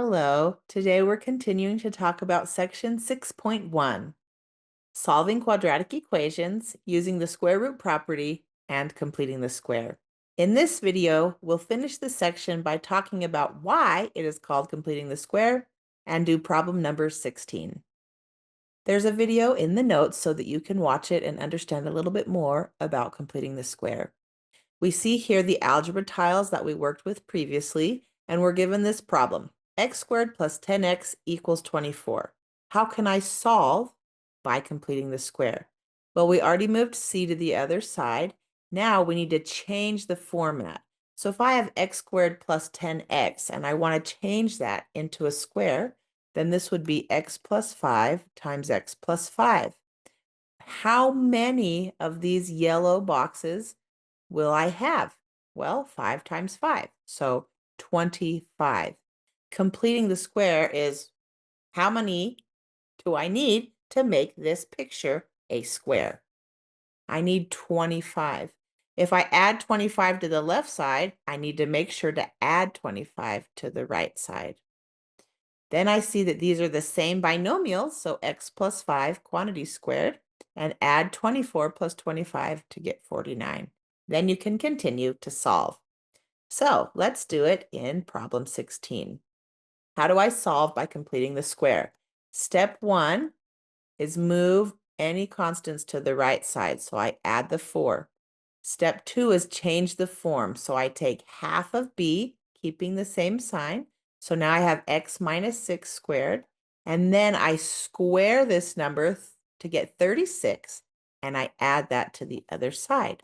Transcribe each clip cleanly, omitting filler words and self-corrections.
Hello, today we're continuing to talk about section 6.1, solving quadratic equations using the square root property and completing the square. In this video, we'll finish the section by talking about why it is called completing the square and do problem number 16. There's a video in the notes so that you can watch it and understand a little bit more about completing the square. We see here the algebra tiles that we worked with previously, and we're given this problem. X squared plus 10x equals 24. How can I solve? By completing the square. Well, we already moved c to the other side. Now we need to change the format. So if I have x squared plus 10x and I want to change that into a square, then this would be x plus 5 times x plus 5. How many of these yellow boxes will I have? Well, 5 times 5, so 25. Completing the square is how many do I need to make this picture a square? I need 25. If I add 25 to the left side, I need to make sure to add 25 to the right side. Then I see that these are the same binomials, so x plus 5 quantity squared, and add 24 plus 25 to get 49. Then you can continue to solve. So let's do it in problem 16. How do I solve by completing the square? Step 1 is move any constants to the right side, so I add the 4. Step 2 is change the form, so I take half of b, keeping the same sign. So now I have x minus 6 squared, and then I square this number to get 36, and I add that to the other side.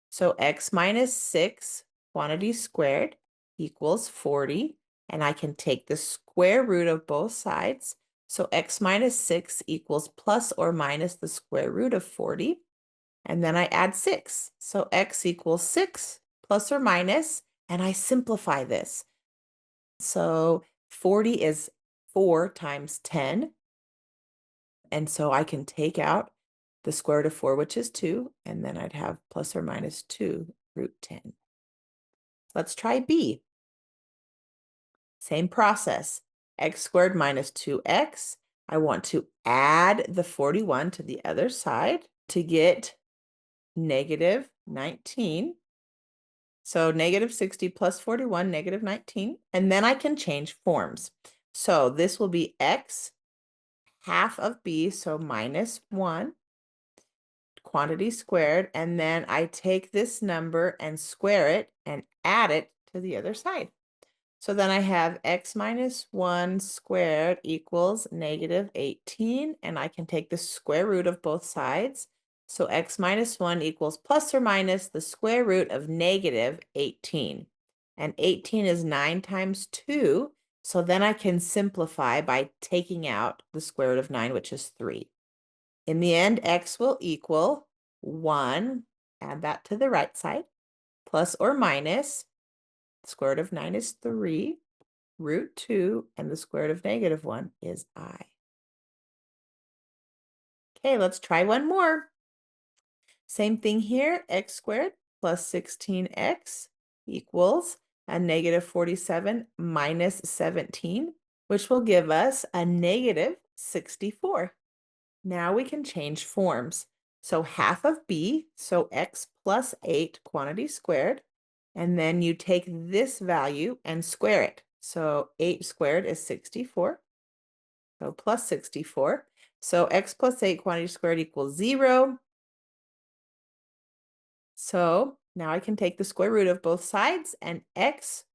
So x minus 6 quantity squared equals 40, and I can take the square root of both sides. So x minus 6 equals plus or minus the square root of 40, and then I add 6. So x equals 6 plus or minus, and I simplify this. So 40 is 4 times 10, and so I can take out the square root of 4, which is 2, and then I'd have plus or minus 2 root 10. Let's try B. Same process. X squared minus 2x. I want to add the 41 to the other side to get negative 19. So negative 60 plus 41, negative 19. And then I can change forms. So this will be x half of b, so minus 1 quantity squared. And then I take this number and square it and add it to the other side. So then I have x minus 1 squared equals negative 18, and I can take the square root of both sides. So x minus 1 equals plus or minus the square root of negative 18. And 18 is 9 times 2, so then I can simplify by taking out the square root of 9, which is 3. In the end, x will equal 1, add that to the right side, plus or minus square root of 9 is 3, root 2, and the square root of negative 1 is I. Okay, let's try one more. Same thing here, x squared plus 16x equals a negative 47 minus 17, which will give us a negative 64. Now we can change forms. So half of b, so x plus 8 quantity squared, and then you take this value and square it. So 8 squared is 64, so plus 64. So x plus 8 quantity squared equals 0. So now I can take the square root of both sides, and x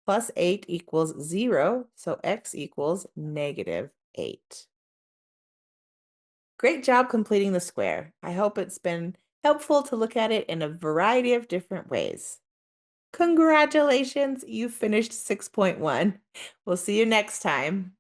plus 8 equals 0, so x equals negative 8. Great job completing the square. I hope it's been helpful to look at it in a variety of different ways. Congratulations, you finished 6.1. We'll see you next time.